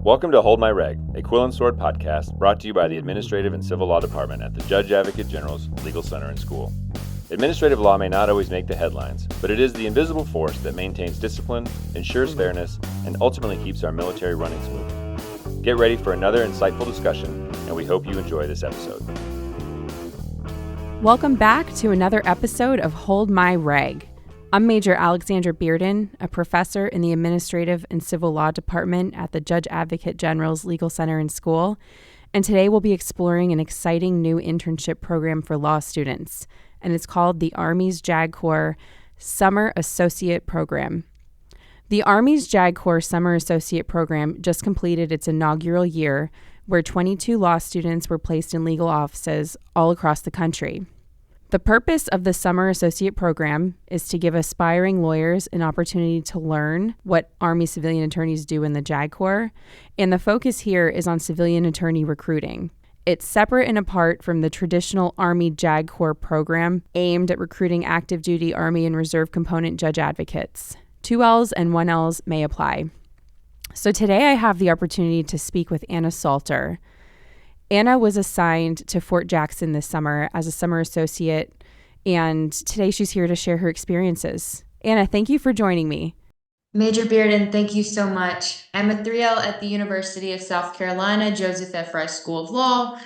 Welcome to Hold My Reg, a Quill and Sword podcast brought to you by the Administrative and Civil Law Department at the Judge Advocate General's Legal Center and School. Administrative law may not always make the headlines, but it is the invisible force that maintains discipline, ensures fairness, and ultimately keeps our military running smoothly. Get ready for another insightful discussion, and we hope you enjoy this episode. Welcome back to another episode of Hold My Reg. I'm Major Alexandra Bearden, a professor in the Administrative and Civil Law Department at the Judge Advocate General's Legal Center and School, and today we'll be exploring an exciting new internship program for law students, and it's called the Army's JAG Corps Summer Associate Program. The Army's JAG Corps Summer Associate Program just completed its inaugural year, where 22 law students were placed in legal offices all across the country. The purpose of the Summer Associate Program is to give aspiring lawyers an opportunity to learn what Army civilian attorneys do in the JAG Corps, and the focus here is on civilian attorney recruiting. It's separate and apart from the traditional Army JAG Corps program aimed at recruiting active duty Army and Reserve component judge advocates. 2 L's and 1 L's may apply. So today I have the opportunity to speak with Anna Saulter. Anna was assigned to Fort Jackson this summer as a summer associate, and today she's here to share her experiences. Anna, thank you for joining me. Major Bearden, thank you so much. I'm a 3L at the University of South Carolina, Joseph F. Rice School of Law,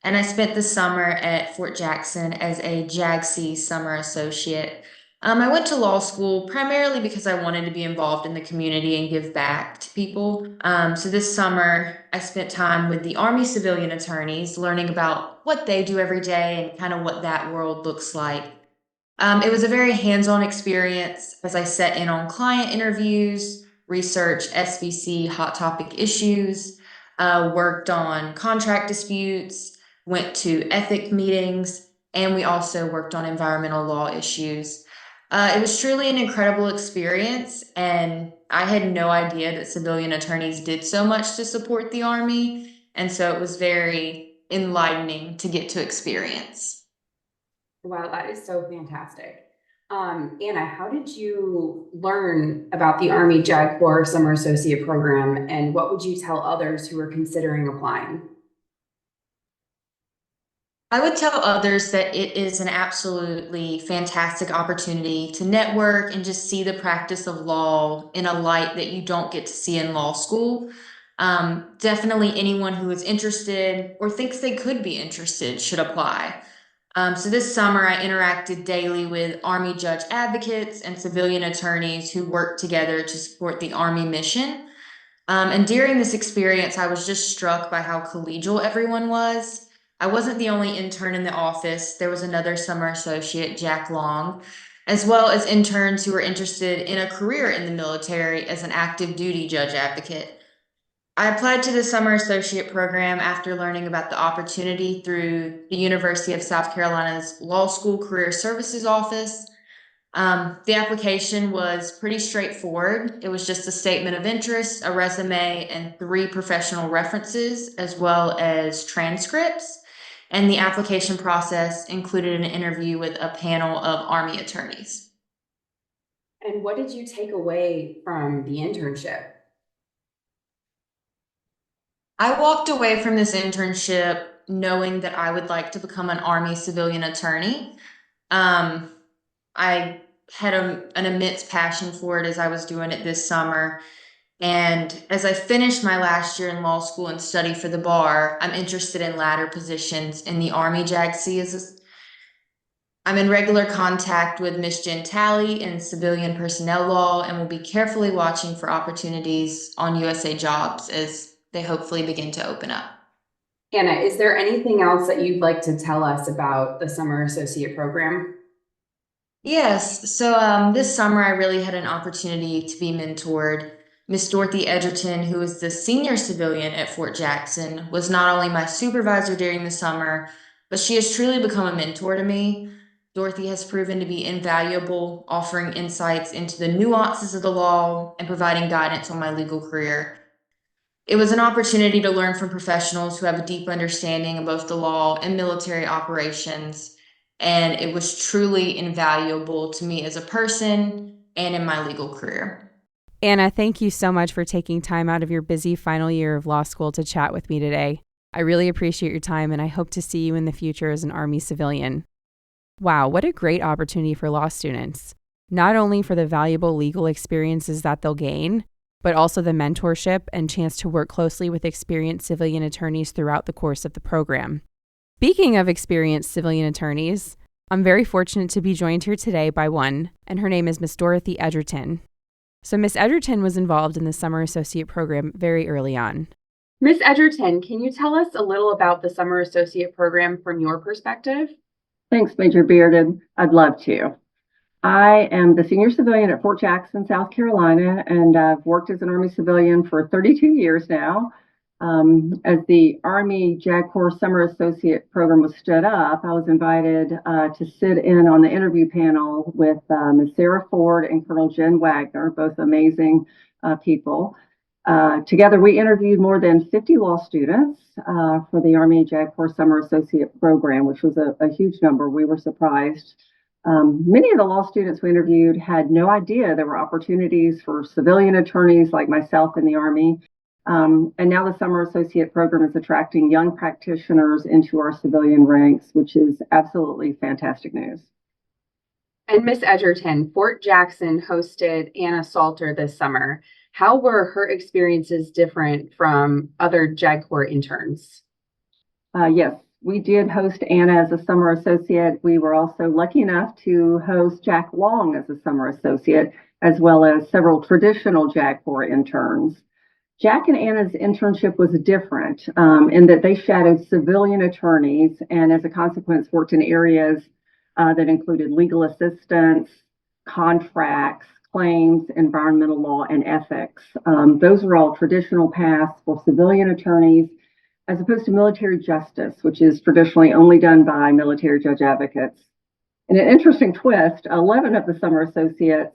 and I spent the summer at Fort Jackson as a JAGC summer associate. I went to law school primarily because I wanted to be involved in the community and give back to people. So this summer, I spent time with the Army civilian attorneys, learning about what they do every day and kind of what that world looks like. It was a very hands-on experience as I sat in on client interviews, researched SVC hot topic issues, worked on contract disputes, went to ethic meetings, and we also worked on environmental law issues. It was truly an incredible experience, and I had no idea that civilian attorneys did so much to support the Army, and so it was very enlightening to get to experience. Wow, that is so fantastic. Anna, how did you learn about the Army JAG Corps Summer Associate Program, and what would you tell others who are considering applying? I would tell others that it is an absolutely fantastic opportunity to network and just see the practice of law in a light that you don't get to see in law school. Definitely anyone who is interested or thinks they could be interested should apply. So this summer, I interacted daily with Army judge advocates and civilian attorneys who work together to support the Army mission. And during this experience, I was just struck by how collegial everyone was. I wasn't the only intern in the office. There was another summer associate, Jack Long, as well as interns who were interested in a career in the military as an active duty judge advocate. I applied to the summer associate program after learning about the opportunity through the University of South Carolina's Law School Career Services Office. The application was pretty straightforward. It was just a statement of interest, a resume, and 3 professional references, as well as transcripts. And the application process included an interview with a panel of Army attorneys. And what did you take away from the internship? I walked away from this internship knowing that I would like to become an Army civilian attorney. I had an immense passion for it as I was doing it this summer. And as I finish my last year in law school and study for the bar, I'm interested in latter positions in the Army JAGCS. I'm in regular contact with Ms. Jen Talley in civilian personnel law and will be carefully watching for opportunities on USA Jobs as they hopefully begin to open up. Anna, is there anything else that you'd like to tell us about the Summer Associate Program? Yes, so this summer I really had an opportunity to be mentored. Miss Dorothy Edger-ton, who is the senior civilian at Fort Jackson, was not only my supervisor during the summer, but she has truly become a mentor to me. Dorothy has proven to be invaluable, offering insights into the nuances of the law and providing guidance on my legal career. It was an opportunity to learn from professionals who have a deep understanding of both the law and military operations, and it was truly invaluable to me as a person and in my legal career. Anna, thank you so much for taking time out of your busy final year of law school to chat with me today. I really appreciate your time, and I hope to see you in the future as an Army civilian. Wow, what a great opportunity for law students. Not only for the valuable legal experiences that they'll gain, but also the mentorship and chance to work closely with experienced civilian attorneys throughout the course of the program. Speaking of experienced civilian attorneys, I'm very fortunate to be joined here today by one, and her name is Miss Dorothy Edger-ton. So Miss Edgerton was involved in the Summer Associate program very early on. Miss Edgerton, can you tell us a little about the Summer Associate program from your perspective? Thanks, Major Bearden. I'd love to. I am the senior civilian at Fort Jackson, South Carolina, and I've worked as an Army civilian for 32 years now. As the Army JAG Corps Summer Associate program was stood up, I was invited to sit in on the interview panel with Ms. Sarah Ford and Colonel Jen Wagner, both amazing people. Together, we interviewed more than 50 law students for the Army JAG Corps Summer Associate program, which was a huge number. We were surprised. Many of the law students we interviewed had no idea there were opportunities for civilian attorneys like myself in the Army. And now the Summer Associate program is attracting young practitioners into our civilian ranks, which is absolutely fantastic news. And Miss Edgerton, Fort Jackson hosted Anna Saulter this summer. How were her experiences different from other JAG Corps interns? Yes, we did host Anna as a summer associate. We were also lucky enough to host Jack Long as a summer associate, as well as several traditional JAG Corps interns. Jack and Anna's internship was different in that they shadowed civilian attorneys and as a consequence worked in areas that included legal assistance, contracts, claims, environmental law, and ethics. Those were all traditional paths for civilian attorneys, as opposed to military justice, which is traditionally only done by military judge advocates. In an interesting twist, 11 of the summer associates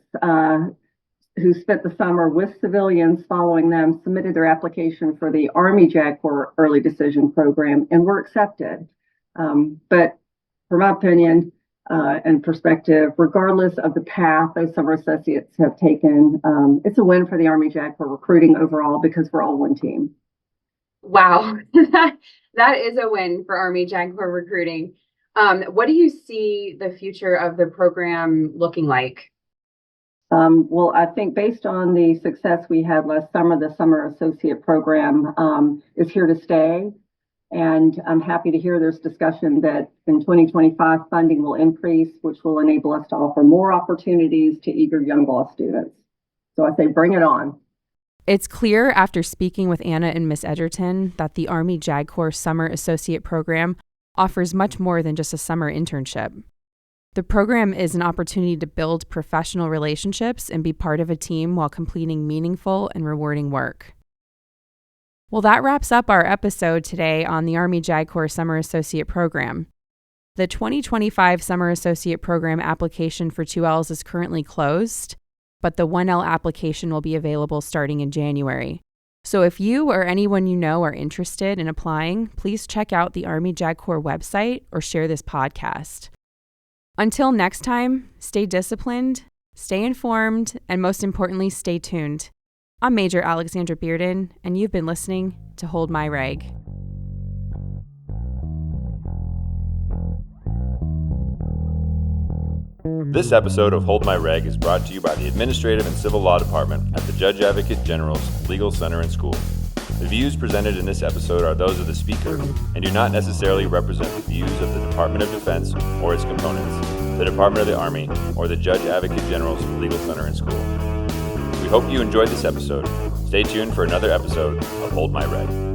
who spent the summer with civilians following them submitted their application for the Army JAG Corps early decision program and were accepted. But from my opinion and perspective, regardless of the path those summer associates have taken, it's a win for the Army JAG Corps recruiting overall because we're all one team. Wow, that is a win for Army JAG Corps recruiting. What do you see the future of the program looking like? Well, I think based on the success we had last summer, the Summer Associate program is here to stay. And I'm happy to hear there's discussion that in 2025 funding will increase, which will enable us to offer more opportunities to eager young law students. So I say bring it on. It's clear after speaking with Anna and Miss Edgerton that the Army JAG Corps Summer Associate program offers much more than just a summer internship. The program is an opportunity to build professional relationships and be part of a team while completing meaningful and rewarding work. Well, that wraps up our episode today on the Army JAG Corps Summer Associate program. The 2025 Summer Associate program application for 2Ls is currently closed, but the 1L application will be available starting in January. So if you or anyone you know are interested in applying, please check out the Army JAG Corps website or share this podcast. Until next time, stay disciplined, stay informed, and most importantly, stay tuned. I'm Major Alexandra Bearden, and you've been listening to Hold My Reg. This episode of Hold My Reg is brought to you by the Administrative and Civil Law Department at the Judge Advocate General's Legal Center and School. The views presented in this episode are those of the speaker and do not necessarily represent the views of the Department of Defense or its components, the Department of the Army, or the Judge Advocate General's Legal Center and School. We hope you enjoyed this episode. Stay tuned for another episode of Hold My Reg.